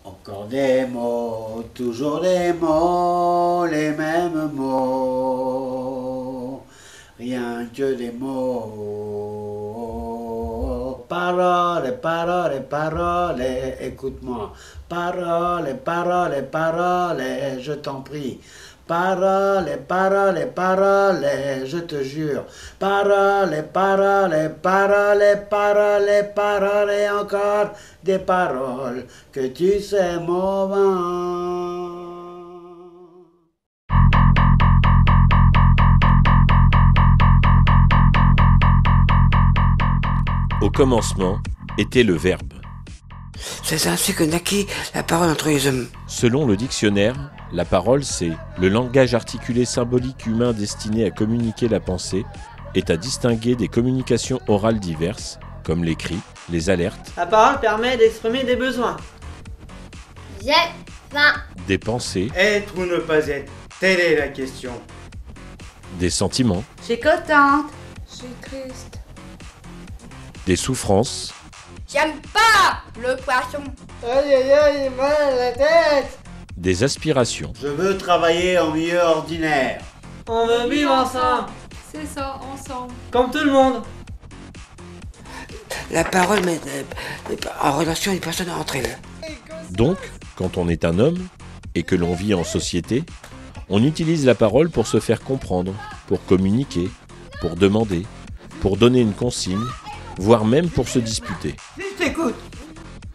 Encore des mots, toujours des mots, les mêmes mots, rien que des mots. Paroles, paroles, paroles, écoute-moi. Paroles, paroles, paroles, je t'en prie. Paroles, paroles, paroles, je te jure. Paroles, paroles, paroles, paroles, paroles, et encore des paroles que tu sais mauvais. Au commencement était le Verbe. C'est ainsi que naquit la parole entre les hommes. Selon le dictionnaire, la parole, c'est le langage articulé symbolique humain destiné à communiquer la pensée, est à distinguer des communications orales diverses, comme les cris, les alertes. La parole permet d'exprimer des besoins. J'ai faim. Des pensées. Être ou ne pas être, telle est la question. Des sentiments. Je suis contente. Je suis triste. Des souffrances. J'aime pas le poisson. Aïe aïe aïe, mal à la tête. Des aspirations. Je veux travailler en milieu ordinaire. On veut vivre ensemble. C'est ça, ensemble. Comme tout le monde. La parole met en relation les personnes entre elles. Donc, quand on est un homme et que l'on vit en société, on utilise la parole pour se faire comprendre, pour communiquer, pour demander, pour donner une consigne, voire même pour se disputer. Je t'écoute.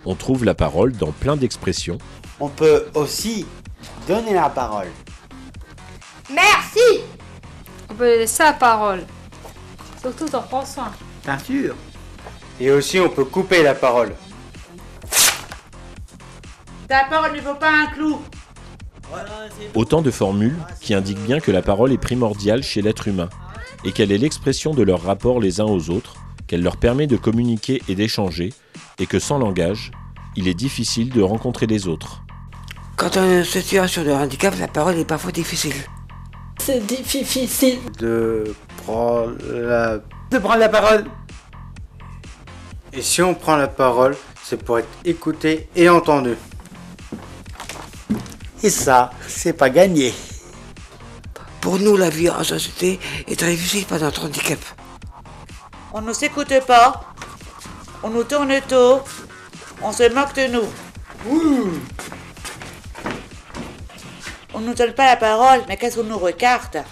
On trouve la parole dans plein d'expressions. On peut aussi donner la parole. Merci. On peut laisser la parole. Surtout en prends soin. Bien sûr. Et aussi on peut couper la parole. Ta parole ne vaut pas un clou. Autant de formules qui indiquent bien que la parole est primordiale chez l'être humain et qu'elle est l'expression de leurs rapports les uns aux autres, qu'elle leur permet de communiquer et d'échanger, et que sans langage, il est difficile de rencontrer les autres. Quand on est en situation de handicap, la parole est parfois difficile. C'est difficile. De prendre la parole. Et si on prend la parole, c'est pour être écouté et entendu. Et ça, c'est pas gagné. Pour nous, la vie en société est très difficile par notre handicap. On ne s'écoute pas. On nous tourne le dos. On se moque de nous. On nous donne pas la parole, mais qu'est-ce qu'on nous regarde?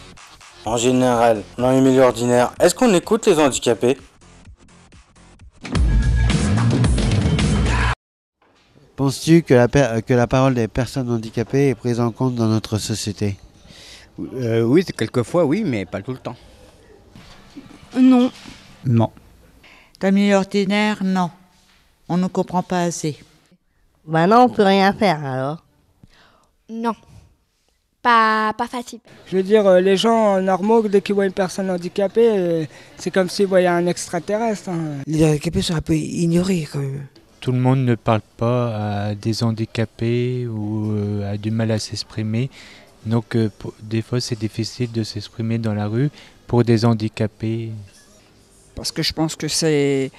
En général, dans les milieux ordinaires, est-ce qu'on écoute les handicapés? Penses-tu que la parole des personnes handicapées est prise en compte dans notre société? Oui, quelquefois oui, mais pas tout le temps. Non. Non. Dans le milieu ordinaire, non. On ne comprend pas assez. Ben non, on peut rien faire alors. Non. Pas facile. Je veux dire, les gens normaux, dès qu'ils voient une personne handicapée, c'est comme s'ils voyaient un extraterrestre. Hein. Les handicapés sont un peu ignorés quand même. Tout le monde ne parle pas à des handicapés ou a du mal à s'exprimer. Donc des fois c'est difficile de s'exprimer dans la rue pour des handicapés. Parce que je pense que c'est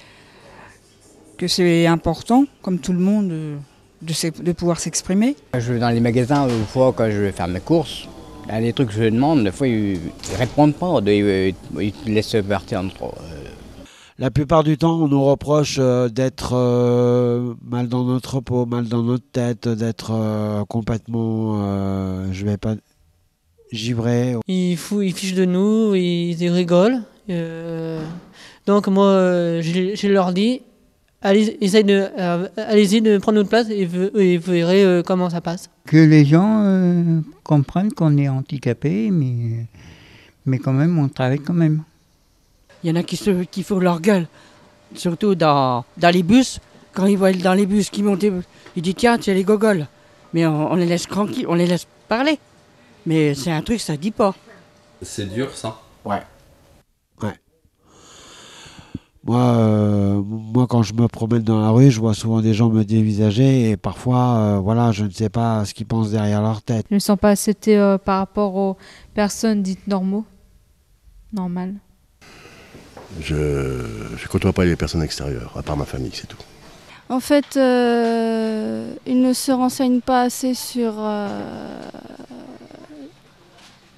important, comme tout le monde, de pouvoir s'exprimer. Je vais dans les magasins, des fois, quand je vais faire mes courses, il y a des trucs que je demande, des fois ils ne répondent pas, ils laissent partir entre. La plupart du temps, on nous reproche d'être mal dans notre peau, mal dans notre tête, d'être complètement, givré. Ils fichent de nous, ils rigolent. Donc moi, je leur dis, allez-y de prendre notre place et vous verrez comment ça passe. Que les gens comprennent qu'on est handicapé, mais quand même, on travaille quand même. Il y en a qui font leur gueule, surtout dans les bus. Quand ils voient dans les bus qui montent, ils disent tiens, tu as les gogoles. Mais on les laisse tranquilles, on les laisse parler. Mais c'est un truc, ça dit pas. C'est dur ça. Ouais. Moi, quand je me promène dans la rue, je vois souvent des gens me dévisager et parfois, je ne sais pas ce qu'ils pensent derrière leur tête. Je ne me sens pas acceptée par rapport aux personnes dites normales. Je côtoie pas les personnes extérieures, à part ma famille, c'est tout. En fait, ils ne se renseignent pas assez sur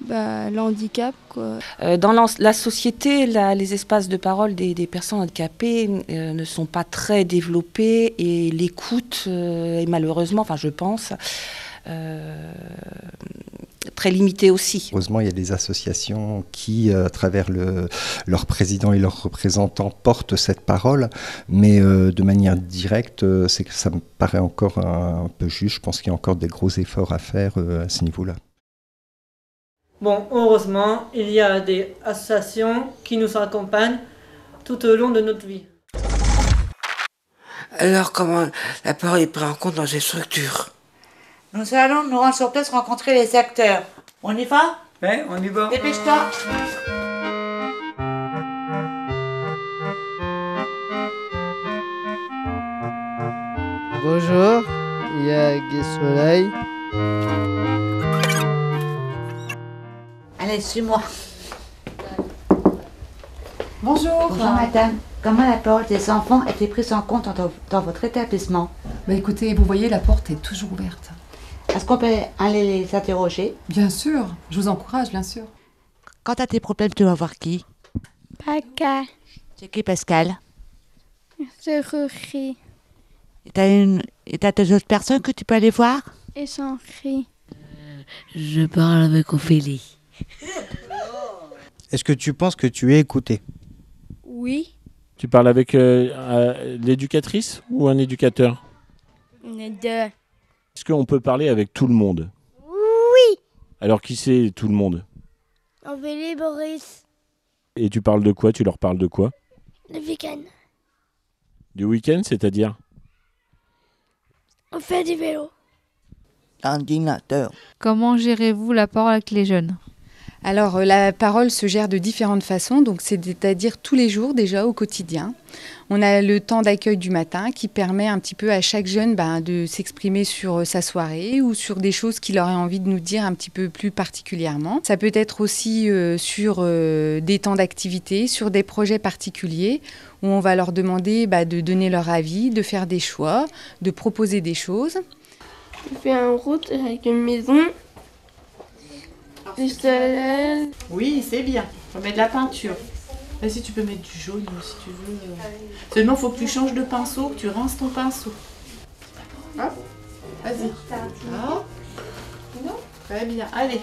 le handicap, quoi. Dans la société, les espaces de parole des personnes handicapées ne sont pas très développés et l'écoute est malheureusement, enfin je pense, très limitée aussi. Heureusement, il y a des associations qui, à travers leurs présidents et leurs représentants, portent cette parole, mais de manière directe, ça me paraît encore un peu juste. Je pense qu'il y a encore des gros efforts à faire à ce niveau-là. Bon, heureusement, il y a des associations qui nous accompagnent tout au long de notre vie. Alors, comment la parole est prise en compte dans ces structures? Nous allons nous rendre sur place rencontrer les acteurs. On y va? Ouais, on y va. Dépêche-toi. Bonjour, il y a Guy Soleil. Allez, suis-moi. Bonjour. Bonjour madame. Comment la parole des enfants a été prise en compte dans votre établissement? Écoutez, vous voyez, la porte est toujours ouverte. Est-ce qu'on peut aller les interroger? Bien sûr, je vous encourage, bien sûr. Quand tu as tes problèmes, tu vas voir qui? Paka. C'est qui Pascal? C'est Ruri. Et t'as des autres personnes que tu peux aller voir? Et Jean-Ri. Je parle avec Ophélie. Est-ce que tu penses que tu es écouté? Oui. Tu parles avec l'éducatrice ou un éducateur? Les deux. Est-ce qu'on peut parler avec tout le monde? Oui. Alors qui c'est tout le monde? Ophélie, Boris. Et tu parles de quoi? Tu leur parles de quoi? Le week-end. Du week-end, c'est-à-dire? On fait du vélo. Ordinateur. Comment gérez-vous la parole avec les jeunes? Alors, la parole se gère de différentes façons, donc c'est-à-dire tous les jours déjà au quotidien. On a le temps d'accueil du matin qui permet un petit peu à chaque jeune de s'exprimer sur sa soirée ou sur des choses qu'il aurait envie de nous dire un petit peu plus particulièrement. Ça peut être aussi sur des temps d'activité, sur des projets particuliers où on va leur demander de donner leur avis, de faire des choix, de proposer des choses. On fait une route avec une maison. Du soleil. Oui, c'est bien. On met de la peinture. Là, si tu peux mettre du jaune, si tu veux. Seulement, il faut que tu changes de pinceau, que tu rinces ton pinceau. Hop, vas-y. Hop. Très bien, allez.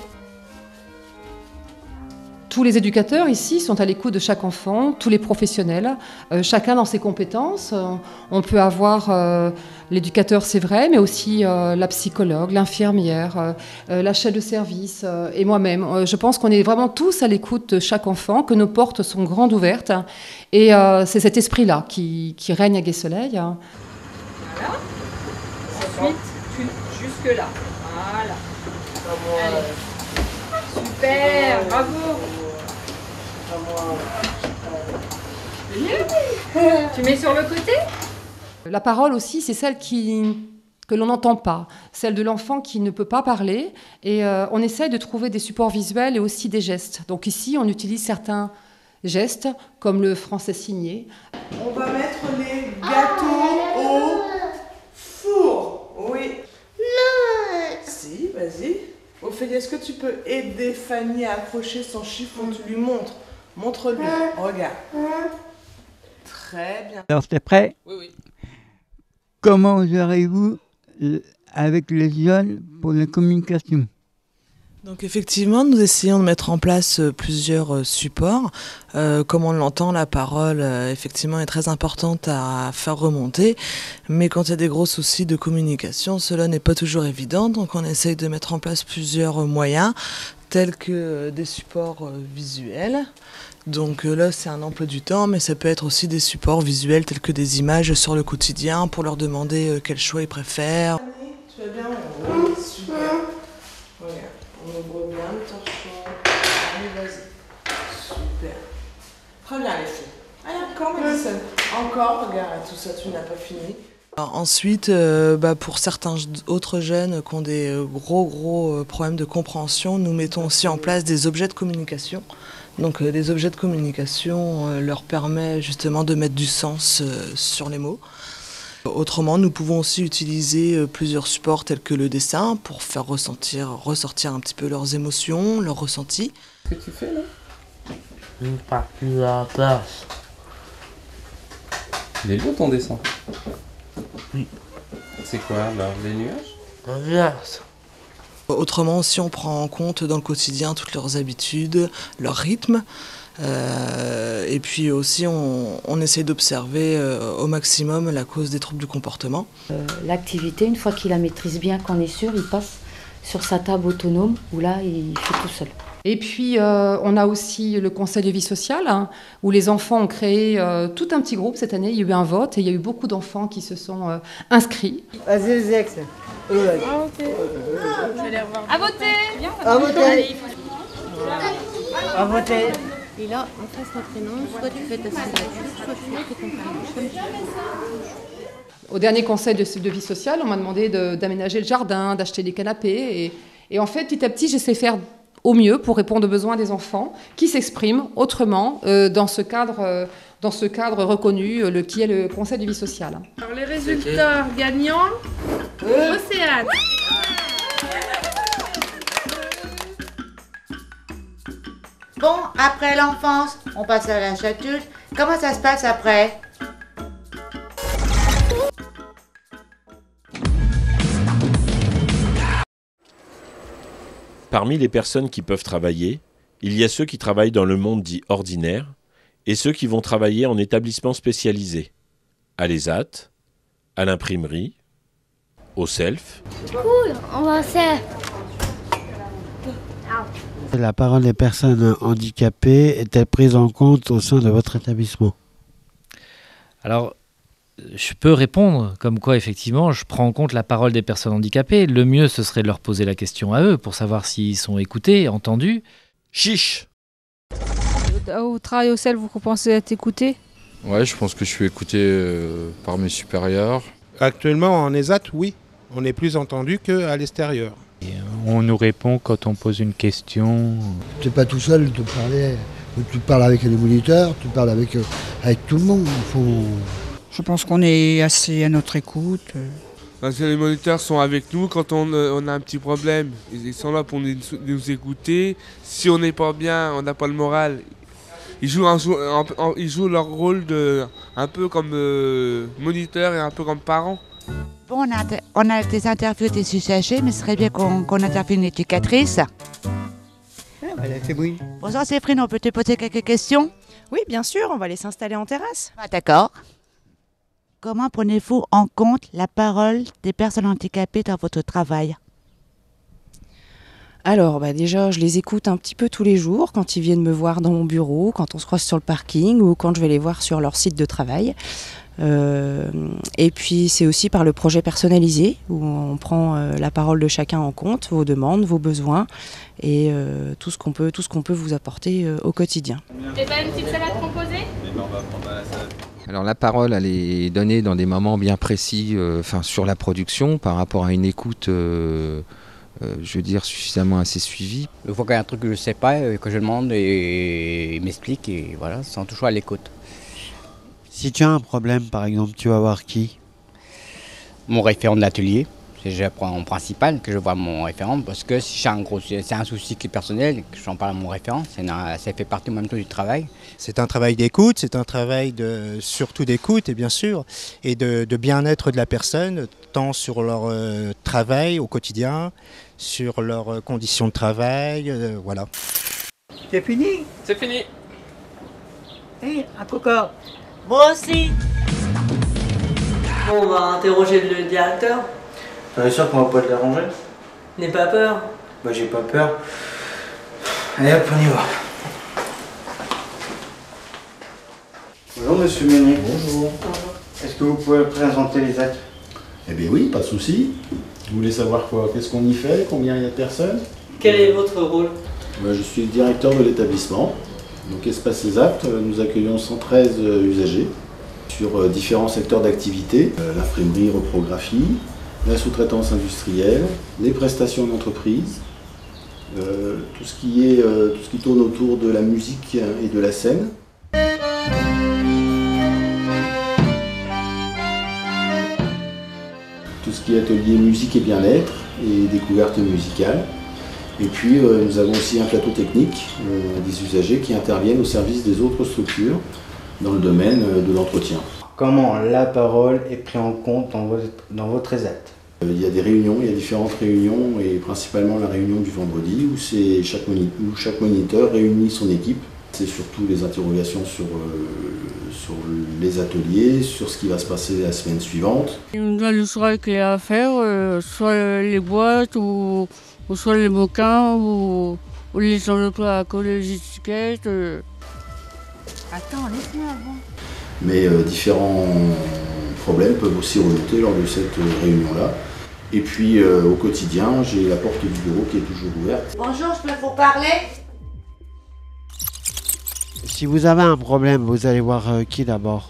Tous les éducateurs ici sont à l'écoute de chaque enfant, tous les professionnels, chacun dans ses compétences. On peut avoir l'éducateur, c'est vrai, mais aussi la psychologue, l'infirmière, la chef de service et moi-même. Je pense qu'on est vraiment tous à l'écoute de chaque enfant, que nos portes sont grandes ouvertes. Et c'est cet esprit-là qui règne à Gai-Soleil. Voilà. Ensuite, jusque-là. Voilà. Allez. Super, bravo. Tu mets sur le côté? La parole aussi, c'est celle que l'on n'entend pas, celle de l'enfant qui ne peut pas parler. Et on essaye de trouver des supports visuels et aussi des gestes. Donc ici, on utilise certains gestes, comme le français signé. On va mettre les gâteaux au four. Oui. Non. Si, vas-y. Ophélie, est-ce que tu peux aider Fanny à accrocher son chiffon? Tu lui montres. Montre-lui. Regarde. Très bien. Alors, c'est prêt? Oui, oui. Comment gérez-vous avec les jeunes pour la communication? Donc effectivement, nous essayons de mettre en place plusieurs supports. Comme on l'entend, la parole effectivement est très importante à faire remonter. Mais quand il y a des gros soucis de communication, cela n'est pas toujours évident. Donc on essaye de mettre en place plusieurs moyens, tels que des supports visuels. Donc là, c'est un emploi du temps, mais ça peut être aussi des supports visuels tels que des images sur le quotidien pour leur demander quel choix ils préfèrent. Tu vas bien? Oui, super. Regarde, on ouvre bien le torchon. Allez, vas-y. Super. Très bien, les filles. Allez, encore, Madison. Encore, regarde, tout ça, tu n'as pas fini. Alors, ensuite, pour certains autres jeunes qui ont des gros problèmes de compréhension, nous mettons aussi en place des objets de communication. Donc des objets de communication leur permet justement de mettre du sens sur les mots. Autrement, nous pouvons aussi utiliser plusieurs supports tels que le dessin pour faire ressortir un petit peu leurs émotions, leurs ressentis. Qu'est-ce que tu fais là? Une partie de la place. Il est beau ton dessin. Oui. C'est quoi alors, les nuages? Un nuage. Autrement aussi, on prend en compte dans le quotidien toutes leurs habitudes, leur rythme. Et puis aussi, on essaie d'observer au maximum la cause des troubles du comportement. L'activité, une fois qu'il la maîtrise bien, qu'on est sûr, il passe sur sa table autonome où là, il fait tout seul. Et puis, on a aussi le Conseil de vie sociale, hein, où les enfants ont créé tout un petit groupe cette année. Il y a eu un vote et il y a eu beaucoup d'enfants qui se sont inscrits. Vas-y, les ex. À voter. À voter. À voter. Allez, il faut... À voter. Et là, on fasse notre prénom, soit tu fais ta signature, soit tu fais ton prénom, comme tu veux. Au dernier conseil de vie sociale, on m'a demandé d'aménager le jardin, d'acheter des canapés. Et en fait, petit à petit, j'essaie de faire au mieux pour répondre aux besoins des enfants qui s'expriment autrement dans ce cadre reconnu qui est le conseil de vie sociale. Alors, les résultats gagnants, Océane. Bon, après l'enfance, on passe à l'âge adulte. Comment ça se passe après? Parmi les personnes qui peuvent travailler, il y a ceux qui travaillent dans le monde dit ordinaire et ceux qui vont travailler en établissement spécialisé, à l'ESAT, à l'imprimerie, au self. Cool, on va faire. La parole des personnes handicapées est-elle prise en compte au sein de votre établissement? Alors, je peux répondre comme quoi, effectivement, je prends en compte la parole des personnes handicapées. Le mieux, ce serait de leur poser la question à eux pour savoir s'ils sont écoutés, entendus. Chiche! Au travail au sel, vous pensez être écouté? Ouais, je pense que je suis écouté par mes supérieurs. Actuellement, en ESAT, oui. On est plus entendu qu'à l'extérieur. On nous répond quand on pose une question. Tu n'es pas tout seul de parler. Tu parles avec les moniteurs, tu parles avec tout le monde. Je pense qu'on est assez à notre écoute. Parce que les moniteurs sont avec nous quand on a un petit problème. Ils sont là pour nous écouter. Si on n'est pas bien, on n'a pas le moral. Ils jouent leur rôle un peu comme moniteur et un peu comme parent. Bon, on a des interviews des usagers, mais ce serait bien qu'on interviewe une éducatrice. Bonjour Séphine, on peut te poser quelques questions? Oui, bien sûr, on va aller s'installer en terrasse. Ah, d'accord. Comment prenez-vous en compte la parole des personnes handicapées dans votre travail? Alors, déjà, je les écoute un petit peu tous les jours, quand ils viennent me voir dans mon bureau, quand on se croise sur le parking ou quand je vais les voir sur leur site de travail. Et puis, c'est aussi par le projet personnalisé, où on prend la parole de chacun en compte, vos demandes, vos besoins et tout ce qu'on peut vous apporter au quotidien. Et une petite salade composée? Alors la parole, elle est donnée dans des moments bien précis, sur la production, par rapport à une écoute, je veux dire, suffisamment assez suivie. Une fois qu'il y a un truc que je ne sais pas, que je demande et il m'explique, et voilà, sans toujours à l'écoute. Si tu as un problème, par exemple, tu vas voir qui? Mon référent de l'atelier, c'est en principal que je vois mon référent, parce que si c'est un souci qui est personnel, que j'en parle à mon référent, ça fait partie en même temps du travail. C'est un travail d'écoute, c'est un travail surtout d'écoute, et bien sûr, et de bien-être de la personne, tant sur leur travail au quotidien, sur leurs conditions de travail, voilà. C'est fini? C'est fini. Hé, un coca. Moi aussi. Bon, on va interroger le directeur. T'es sûr qu'on va pas te l'arranger? N'aie pas peur. Bah j'ai pas peur. Allez hop, on y va. Bonjour Monsieur Meunier. Bonjour. Est-ce que vous pouvez présenter les actes? Eh bien oui, pas de souci. Vous voulez savoir quoi? Qu'est-ce qu'on y fait? Combien il y a de personnes? Quel est votre rôle? Je suis le directeur de l'établissement. Donc Espace ESAT, nous accueillons 113 usagers sur différents secteurs d'activité, l'imprimerie, reprographie, la sous-traitance industrielle, les prestations d'entreprise, tout ce qui tourne autour de la musique et de la scène. qui est atelier musique et bien-être et découverte musicale. Et puis nous avons aussi un plateau technique des usagers qui interviennent au service des autres structures dans le domaine de l'entretien. Comment la parole est prise en compte dans votre ESAT? Il y a des réunions, il y a différentes réunions et principalement la réunion du vendredi où chaque moniteur réunit son équipe. C'est surtout les interrogations sur les ateliers, sur ce qui va se passer la semaine suivante. On doit le choix qu'il y a à faire, soit les boîtes ou soit les bouquins ou les enveloppes à coller les étiquettes. Attends, laisse-moi avant. Mais différents problèmes peuvent aussi remonter lors de cette réunion-là. Et puis au quotidien, j'ai la porte du bureau qui est toujours ouverte. Bonjour, je peux vous parler? Si vous avez un problème, vous allez voir qui d'abord?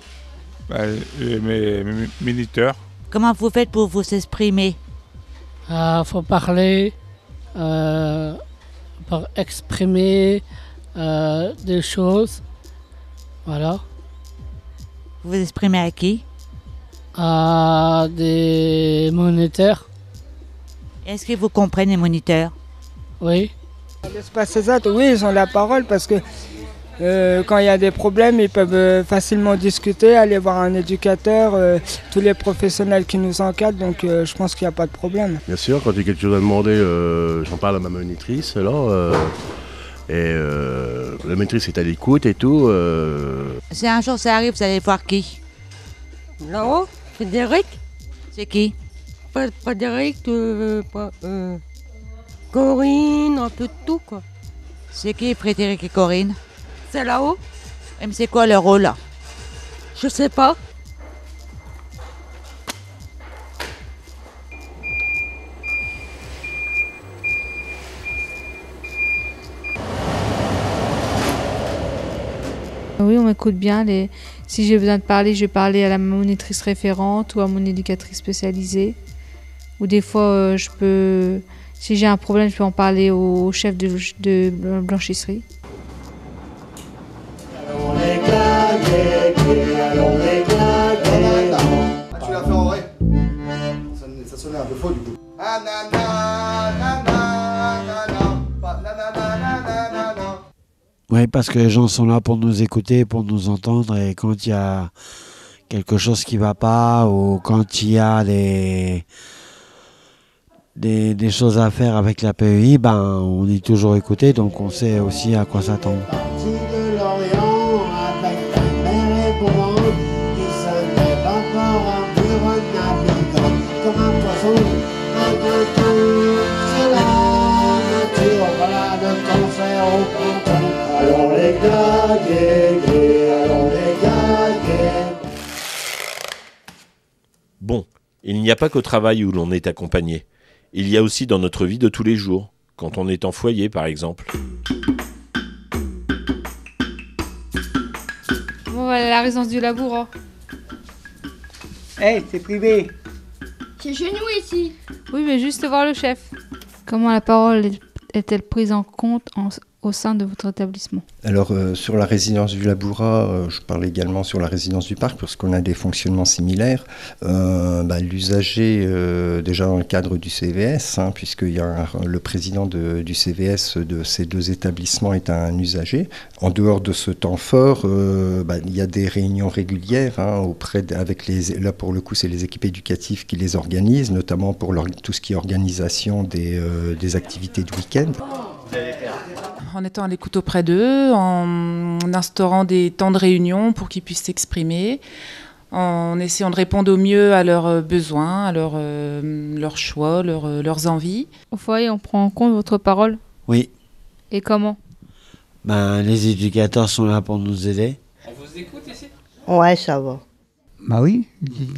Mes moniteurs. Comment vous faites pour vous exprimer? Faut parler, pour exprimer des choses. Voilà. Vous vous exprimez à qui? À des moniteurs. Est-ce que vous comprenez les moniteurs? Oui. L'espace ESAT, oui, ils ont la parole parce que quand il y a des problèmes, ils peuvent facilement discuter, aller voir un éducateur, tous les professionnels qui nous encadrent, donc je pense qu'il n'y a pas de problème. Bien sûr, quand il y a quelque chose à demander, j'en parle à ma monitrice, alors, la monitrice est à l'écoute et tout. Si un jour ça arrive, vous allez voir qui? Là-haut, Frédéric. C'est qui? Frédéric, Corinne, un peu de tout, quoi. C'est qui Frédéric et Corinne? C'est là-haut. Mais c'est quoi leur rôle là? Je sais pas. Oui, on m'écoute bien. Si j'ai besoin de parler, je vais parler à la monitrice référente ou à mon éducatrice spécialisée. Ou des fois, si j'ai un problème, je peux en parler au chef de blanchisserie. Allons les gars, allons les gars. Ah, tu l'as fait en vrai? Ça sonnait un peu faux du coup. Ah Oui, parce que les gens sont là pour nous écouter, pour nous entendre, et quand il y a quelque chose qui ne va pas, ou quand il y a des choses à faire avec la PEI, on est toujours écouté, donc on sait aussi à quoi s'attendre. de l'Orient avec ta mère épouvante qui se lève encore en pure navigant comme un poisson, un tout, c'est la nature, voilà le cancer au printemps. Allons les gars, allons les gars, Bon, il n'y a pas qu'au travail où l'on est accompagné. Il y a aussi dans notre vie de tous les jours, quand on est en foyer par exemple. Bon, voilà la résidence du labour. Hein. Hey, c'est privé. C'est chez nous ici. Oui, mais juste voir le chef. Comment la parole est-elle prise en compte au sein de votre établissement? Alors sur la résidence du Labourat, je parle également sur la résidence du Parc parce qu'on a des fonctionnements similaires. L'usager, déjà dans le cadre du CVS, puisqu'il y a le président du CVS de ces deux établissements est un usager. En dehors de ce temps fort, il y a des réunions régulières là pour le coup c'est les équipes éducatives qui les organisent, notamment pour tout ce qui est organisation des activités de week-end. En étant à l'écoute auprès d'eux, en instaurant des temps de réunion pour qu'ils puissent s'exprimer, en essayant de répondre au mieux à leurs besoins, à leurs choix, leurs envies. Au foyer, on prend en compte votre parole? Oui. Et comment? Les éducateurs sont là pour nous aider. On vous écoute ici? Ouais, ça va. Bah oui,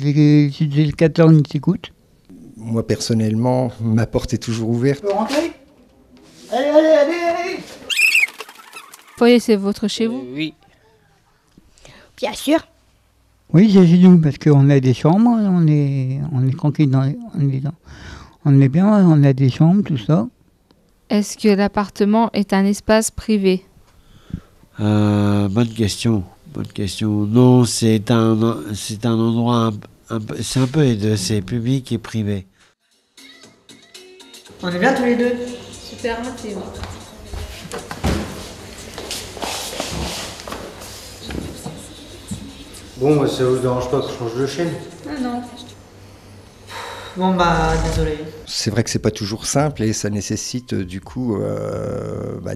les éducateurs nous écoutent. Moi personnellement, ma porte est toujours ouverte. Tu peux rentrer? Allez. Le foyer, c'est votre chez vous? Oui. Bien sûr. Oui, c'est chez nous, parce qu'on a des chambres, on est tranquille, on est bien, on a des chambres, tout ça. Est-ce que l'appartement est un espace privé? Bonne question. Non, c'est un endroit C'est un peu les deux, c'est public et privé. On est bien tous les deux. Super intime. Bon, ça vous dérange pas que je change de chaîne? Ah non. Bon bah désolé. C'est vrai que c'est pas toujours simple et ça nécessite du coup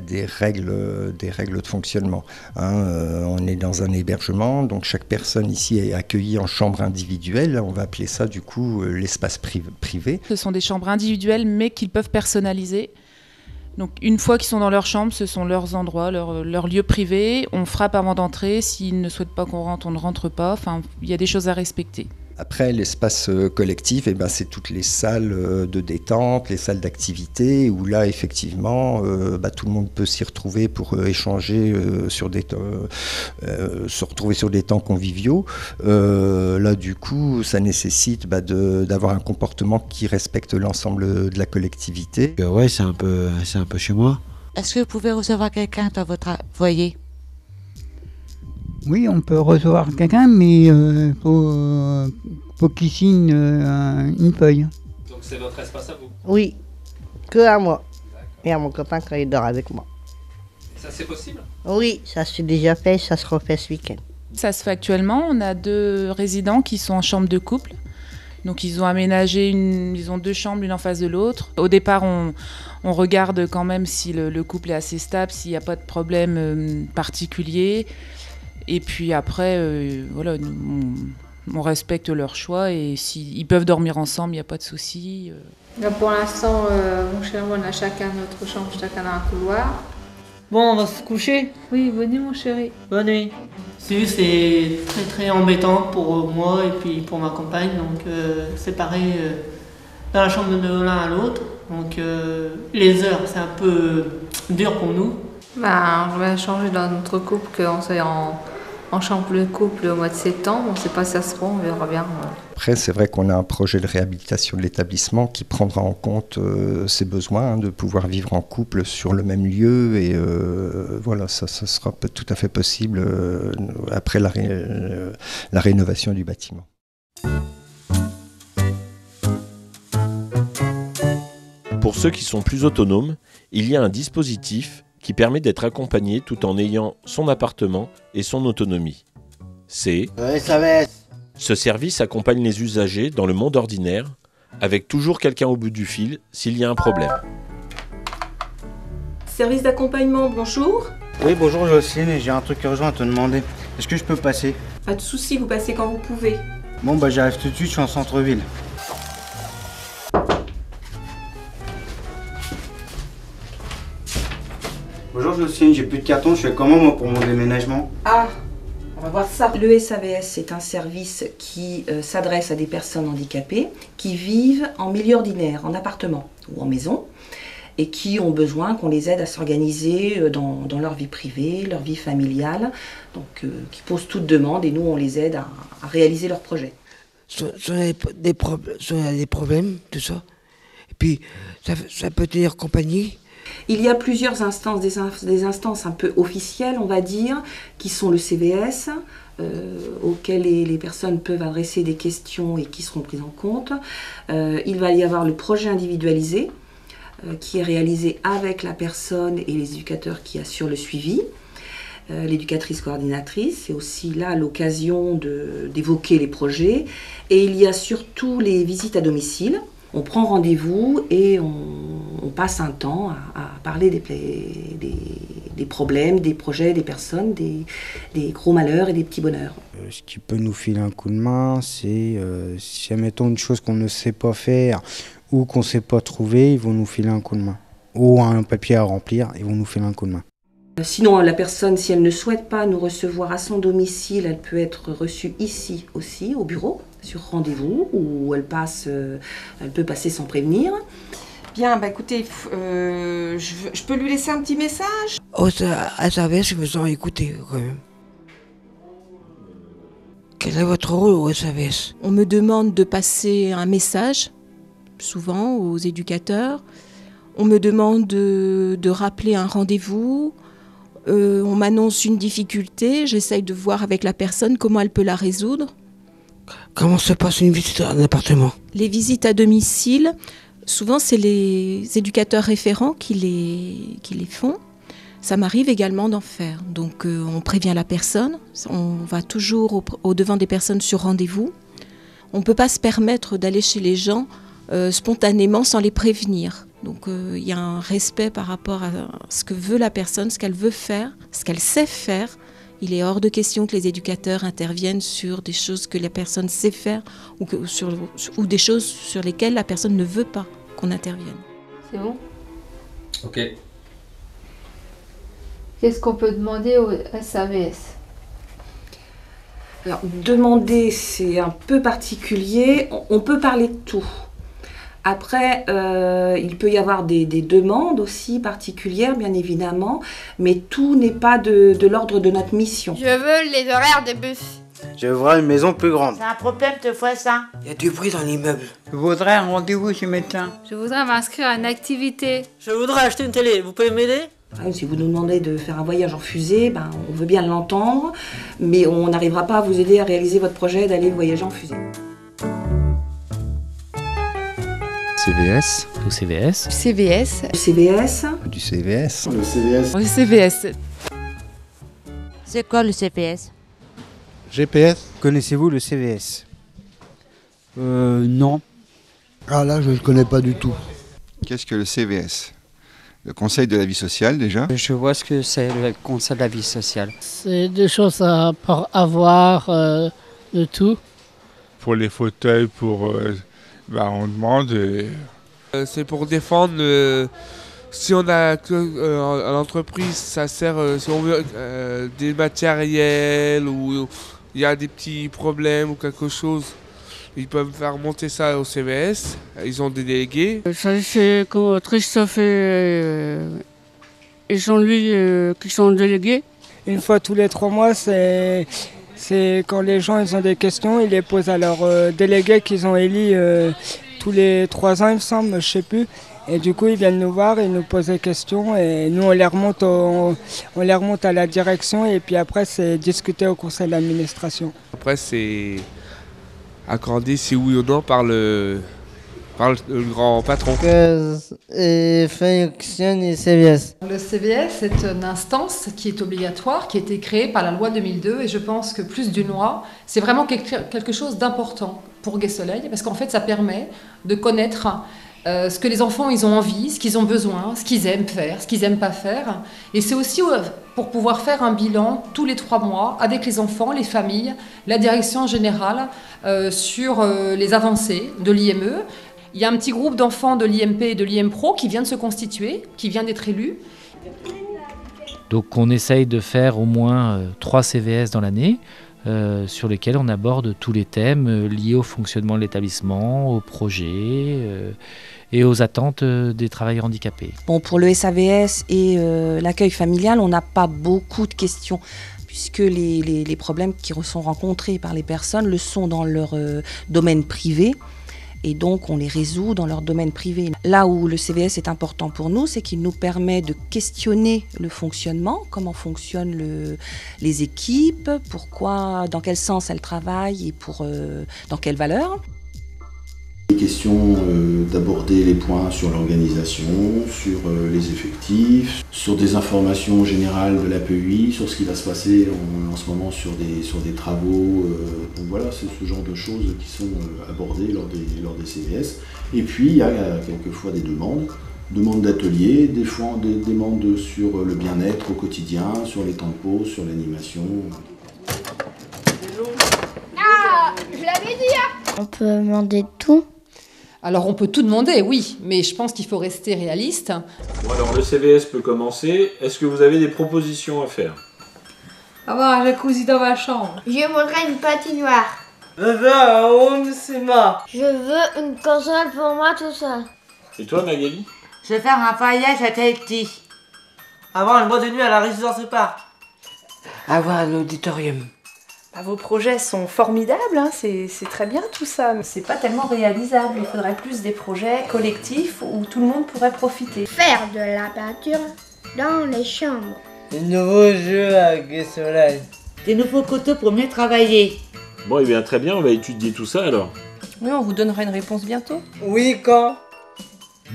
des règles de fonctionnement. On est dans un hébergement, donc chaque personne ici est accueillie en chambre individuelle. On va appeler ça du coup l'espace privé. Ce sont des chambres individuelles mais qu'ils peuvent personnaliser. Donc une fois qu'ils sont dans leur chambre, ce sont leurs endroits, leurs lieux privés. On frappe avant d'entrer. S'ils ne souhaitent pas qu'on rentre, on ne rentre pas. Enfin, il y a des choses à respecter. Après, l'espace collectif, c'est toutes les salles de détente, les salles d'activité, où là, effectivement, tout le monde peut s'y retrouver pour échanger se retrouver sur des temps conviviaux. Là, du coup, ça nécessite d'avoir un comportement qui respecte l'ensemble de la collectivité. Ouais, c'est un peu chez moi. Est-ce que vous pouvez recevoir quelqu'un dans votre foyer? Oui, on peut recevoir quelqu'un, mais faut qu'il signe une feuille. Donc c'est votre espace à vous? Oui, que à moi. Et à mon copain quand il dort avec moi. Ça c'est possible? Oui, ça s'est déjà fait, ça se refait ce week-end. Ça se fait actuellement. On a 2 résidents qui sont en chambre de couple. Donc ils ont aménagé, ils ont 2 chambres l'une en face de l'autre. Au départ, on regarde quand même si le couple est assez stable, s'il n'y a pas de problème particulier. Et puis après, voilà, on respecte leur choix et s'ils peuvent dormir ensemble, il n'y a pas de souci. Là, pour l'instant, mon chéri, on a chacun notre chambre, chacun dans un couloir. Bon, on va se coucher. Oui, bonne nuit mon chéri. Bonne nuit. C'est très très embêtant pour moi et puis pour ma compagne, donc séparés dans la chambre de l'un à l'autre. Donc les heures, c'est un peu dur pour nous. On va changer dans notre couple, qu'on soit en chambre de couple au mois de septembre. On ne sait pas si ça se rend, on verra bien. Après, c'est vrai qu'on a un projet de réhabilitation de l'établissement qui prendra en compte ses besoins, de pouvoir vivre en couple sur le même lieu. Et voilà, ça sera tout à fait possible après la rénovation du bâtiment. Pour ceux qui sont plus autonomes, il y a un dispositif qui permet d'être accompagné tout en ayant son appartement et son autonomie. C'est ce service accompagne les usagers dans le monde ordinaire, avec toujours quelqu'un au bout du fil s'il y a un problème. Service d'accompagnement, bonjour. Oui, bonjour Jocelyne, j'ai un truc urgent à te demander. Est-ce que je peux passer? Pas de soucis, vous passez quand vous pouvez. Bon, j'arrive tout de suite, je suis en centre-ville. Bonjour Jocelyne, j'ai plus de carton, je fais comment moi pour mon déménagement? Ah, on va voir ça. Le SAVS, c'est un service qui s'adresse à des personnes handicapées qui vivent en milieu ordinaire, en appartement ou en maison, et qui ont besoin qu'on les aide à s'organiser dans leur vie privée, leur vie familiale, donc qui posent toute demande et nous on les aide à réaliser leurs projets. Si on a des problèmes, tout ça, et puis ça peut tenir compagnie. Il y a plusieurs instances, des instances un peu officielles, on va dire, qui sont le CVS, auxquelles les personnes peuvent adresser des questions et qui seront prises en compte. Il va y avoir le projet individualisé, qui est réalisé avec la personne et les éducateurs qui assurent le suivi. L'éducatrice coordinatrice, c'est aussi là l'occasion d'évoquer les projets. Et il y a surtout les visites à domicile. On prend rendez-vous et on passe un temps à parler des problèmes, des projets, des personnes, des gros malheurs et des petits bonheurs. Ce qui peut nous filer un coup de main, c'est si admettons une chose qu'on ne sait pas faire ou qu'on ne sait pas trouver, ils vont nous filer un coup de main. Ou un papier à remplir, ils vont nous filer un coup de main. Sinon, la personne, si elle ne souhaite pas nous recevoir à son domicile, elle peut être reçue ici aussi, au bureau, sur rendez-vous, où elle peut passer sans prévenir. Bien, écoutez, je peux lui laisser un petit message? À SAVS, je me sens écouté quand même. Quel est votre rôle au SAVS? On me demande de passer un message, souvent aux éducateurs. On me demande de rappeler un rendez-vous. On m'annonce une difficulté, j'essaye de voir avec la personne comment elle peut la résoudre. Comment se passe une visite à un appartement? Les visites à domicile, souvent c'est les éducateurs référents qui les font. Ça m'arrive également d'en faire. Donc on prévient la personne, on va toujours au devant des personnes sur rendez-vous. On ne peut pas se permettre d'aller chez les gens spontanément sans les prévenir. Donc il y a un respect par rapport à ce que veut la personne, ce qu'elle veut faire, ce qu'elle sait faire. Il est hors de question que les éducateurs interviennent sur des choses que la personne sait faire ou des choses sur lesquelles la personne ne veut pas qu'on intervienne. C'est bon? Ok. Qu'est-ce qu'on peut demander au SAVS? Alors, demander, c'est un peu particulier. On peut parler de tout. Après, il peut y avoir des demandes aussi particulières, bien évidemment, mais tout n'est pas de l'ordre de notre mission. Je veux les horaires des bus. Je voudrais une maison plus grande. C'est un problème de fois ça. Il y a du bruit dans l'immeuble. Je voudrais un rendez-vous chez le médecin. Je voudrais m'inscrire à une activité. Je voudrais acheter une télé, vous pouvez m'aider? Si vous nous demandez de faire un voyage en fusée, on veut bien l'entendre, mais on n'arrivera pas à vous aider à réaliser votre projet d'aller voyager en fusée. CVS. Ou CVS. CVS. CVS. Du CVS. Le CVS. Oui, CVS. C'est quoi le CVS? GPS. Connaissez-vous le CVS? Non. Ah là, je ne connais pas du tout. Qu'est-ce que le CVS? Le Conseil de la vie sociale, déjà? Je vois ce que c'est, le Conseil de la vie sociale. C'est des choses à avoir de tout. Pour les fauteuils, on demande. C'est pour défendre. Si on a à l'entreprise, ça sert si on veut des matériels ou il y a des petits problèmes ou quelque chose. Ils peuvent faire monter ça au CVS, ils ont des délégués. C'est comme Christophe et Jean-Louis qui sont délégués. Une fois tous les 3 mois, c'est quand les gens ils ont des questions, ils les posent à leurs délégués qu'ils ont élus tous les 3 ans, il me semble, je ne sais plus. Et du coup, ils viennent nous voir, ils nous posent des questions et nous, on les remonte à la direction et puis après, c'est discuté au conseil d'administration. Après, c'est accordé si oui ou non par le grand patron. Et fonctionne les CVS. Le CVS est une instance qui est obligatoire, qui a été créée par la loi 2002 et je pense que plus d'une loi, c'est vraiment quelque chose d'important pour Gai Soleil parce qu'en fait, ça permet de connaître ce que les enfants ils ont envie, ce qu'ils ont besoin, ce qu'ils aiment faire, ce qu'ils n'aiment pas faire. Et c'est aussi pour pouvoir faire un bilan tous les 3 mois avec les enfants, les familles, la direction générale sur les avancées de l'IME. Il y a un petit groupe d'enfants de l'IMP et de l'IMPRO qui vient de se constituer, qui vient d'être élu. Donc on essaye de faire au moins 3 CVS dans l'année. Sur lesquels on aborde tous les thèmes liés au fonctionnement de l'établissement, aux projets et aux attentes des travailleurs handicapés. Bon, pour le SAVS et l'accueil familial, on n'a pas beaucoup de questions puisque les problèmes qui sont rencontrés par les personnes le sont dans leur domaine privé. Et donc, on les résout dans leur domaine privé. Là où le CVS est important pour nous, c'est qu'il nous permet de questionner le fonctionnement, comment fonctionnent les équipes, pourquoi, dans quel sens elles travaillent et dans quelle valeur. Question d'aborder les points sur l'organisation, sur les effectifs, sur des informations générales de l'APEI, sur ce qui va se passer en ce moment sur des travaux. Donc voilà, c'est ce genre de choses qui sont abordées lors des CVS. Et puis il y a quelquefois des demandes d'ateliers, des demandes sur le bien-être au quotidien, sur les temps de pause, sur l'animation. Ah, je l'avais dit hein. On peut demander tout. Alors on peut tout demander, oui, mais je pense qu'il faut rester réaliste. Bon alors le CVS peut commencer. Est-ce que vous avez des propositions à faire? Avoir un jacuzzi dans ma chambre. Je voudrais une patinoire. Je veux un home cinéma. Je veux une console pour moi tout seul. Et toi Magali? Je veux faire un voyage à Tahiti. Avoir une boîte de nuit à la résidence parc. Avoir un auditorium. Vos projets sont formidables, hein, c'est très bien tout ça, mais c'est pas tellement réalisable. Il faudrait plus des projets collectifs où tout le monde pourrait profiter. Faire de la peinture dans les chambres. Des nouveaux jeux à Gai Soleil. Des nouveaux couteaux pour mieux travailler. Bon, et bien très bien, on va étudier tout ça alors. Oui, on vous donnera une réponse bientôt. Oui, quand?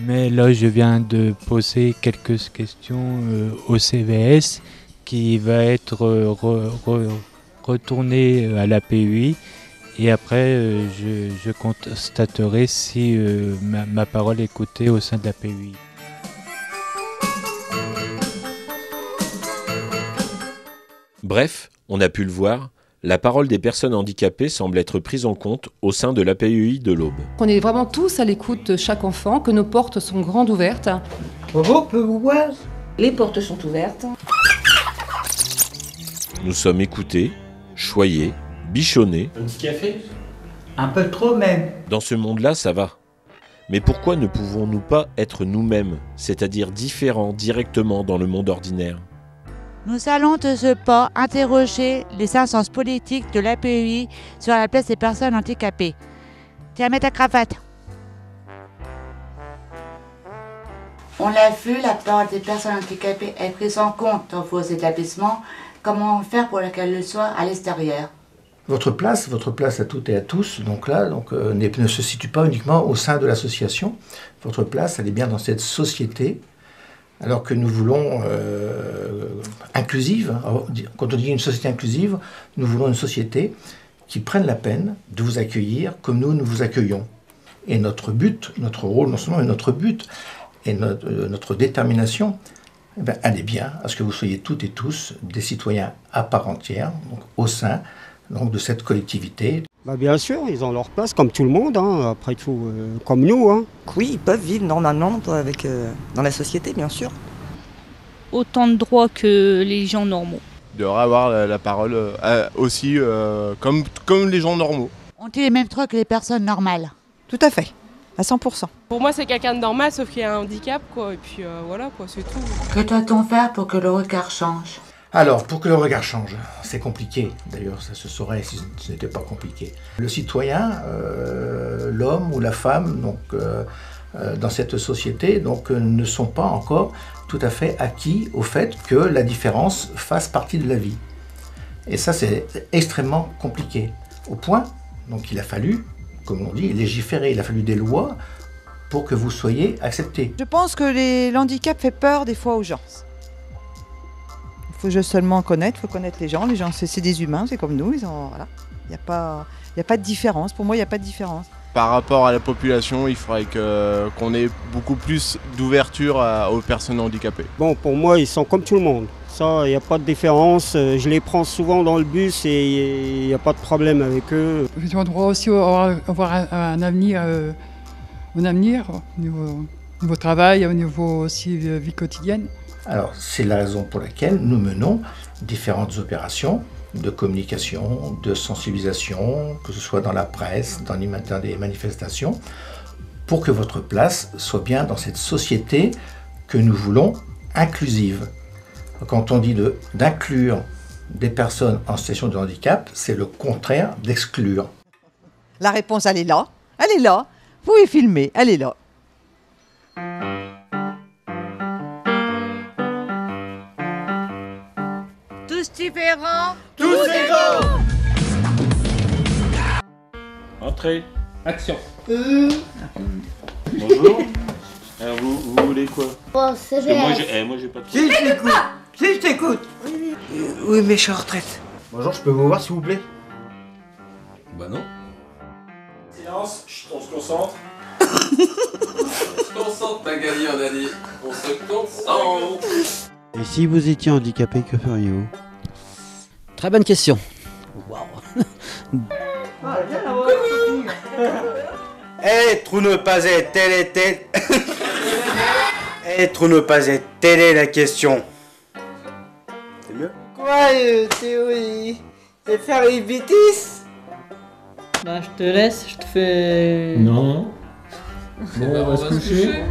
Mais là, je viens de poser quelques questions au CVS qui va être retourné à la PUI. Et après, je constaterai si ma parole est écoutée au sein de la PUI. Bref, on a pu le voir, la parole des personnes handicapées semble être prise en compte au sein de l'APUI de l'Aube. On est vraiment tous à l'écoute de chaque enfant, que nos portes sont grandes ouvertes. Bobo, peut vous voir? Les portes sont ouvertes. Nous sommes écoutés, choyés, bichonnés. Un petit café? Un peu trop même. Dans ce monde-là, ça va. Mais pourquoi ne pouvons-nous pas être nous-mêmes, c'est-à-dire différents directement dans le monde ordinaire ? Nous allons de ce pas interroger les instances politiques de l'APUI sur la place des personnes handicapées. Tiens, mets ta cravate. On l'a vu, la parole des personnes handicapées est prise en compte dans vos établissements. Comment faire pour qu'elle le soit à l'extérieur ? Votre place à toutes et à tous, ne se situe pas uniquement au sein de l'association. Votre place, elle est bien dans cette société. Alors que nous voulons inclusive, quand on dit une société inclusive, nous voulons une société qui prenne la peine de vous accueillir comme nous vous accueillons. Et notre but, notre rôle non seulement, mais notre but et notre détermination, elle est bien à ce que vous soyez toutes et tous des citoyens à part entière, donc au sein de cette collectivité. Bien sûr, ils ont leur place comme tout le monde, après tout, comme nous. Oui, ils peuvent vivre normalement dans la société, bien sûr. Autant de droits que les gens normaux. Il devrait avoir la parole aussi comme les gens normaux. On dit les mêmes trucs que les personnes normales. Tout à fait, à 100%. Pour moi, c'est quelqu'un de normal, sauf qu'il y a un handicap, quoi. Et puis voilà, quoi, c'est tout. Que doit-on faire pour que le regard change ? Alors, pour que le regard change, c'est compliqué. D'ailleurs, ça se saurait si ce n'était pas compliqué. Le citoyen, l'homme ou la femme, dans cette société, ne sont pas encore tout à fait acquis au fait que la différence fasse partie de la vie. Et ça, c'est extrêmement compliqué. Au point, il a fallu, comme on dit, légiférer. Il a fallu des lois pour que vous soyez acceptés. Je pense que l'handicap fait peur des fois aux gens. Il faut seulement connaître, les gens. Les gens, c'est des humains, c'est comme nous. Voilà. Il n'y a pas de différence. Pour moi, il n'y a pas de différence. Par rapport à la population, il faudrait qu'on ait beaucoup plus d'ouverture aux personnes handicapées. Bon, pour moi, ils sont comme tout le monde. Ça, il n'y a pas de différence. Je les prends souvent dans le bus et il n'y a pas de problème avec eux. Ils ont droit aussi à avoir un avenir, au niveau travail, au niveau aussi vie quotidienne. Alors, c'est la raison pour laquelle nous menons différentes opérations de communication, de sensibilisation, que ce soit dans la presse, dans des manifestations, pour que votre place soit bien dans cette société que nous voulons inclusive. Quand on dit d'inclure des personnes en situation de handicap, c'est le contraire d'exclure. La réponse, elle est là. Elle est là. Vous pouvez filmer, elle est là. Tous différents, tous égaux. Entrez. Action. Bonjour. Alors vous voulez quoi? Bon, c'est vrai. Moi j'ai pas de... Si je t'écoute. Si je t'écoute. Oui, mais je suis en retraite. Bonjour, je peux vous voir s'il vous plaît? Bah non. Silence, on se concentre. On se concentre, Magali, on a dit. On se concentre. Et si vous étiez handicapé, que feriez-vous? Très bonne question. Waouh. Être ou ne pas être, telle était... Être ou ne pas être, telle est la question. C'est mieux? Quoi, théorie? Et faire les bêtises? Bah, je te laisse, je te fais... Non. Bon, on va se coucher.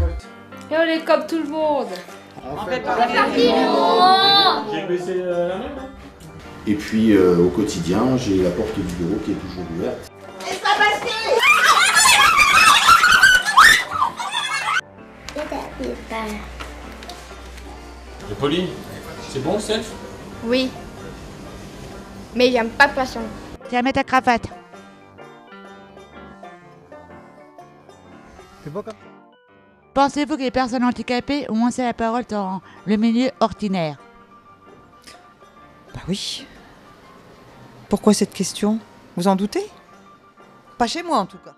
Et on est comme tout le monde. On fait partie du monde. J'ai baissé la main. Et puis au quotidien, j'ai la porte du bureau qui est toujours ouverte. Laisse pas passer. Et Pauline, c'est bon le self? Oui. Mais j'aime pas poisson. Tiens, mets ta cravate. C'est beau comme ça. Pensez-vous que les personnes handicapées ont moins la parole dans le milieu ordinaire? Bah oui. Pourquoi cette question? Vous en doutez? Pas chez moi en tout cas.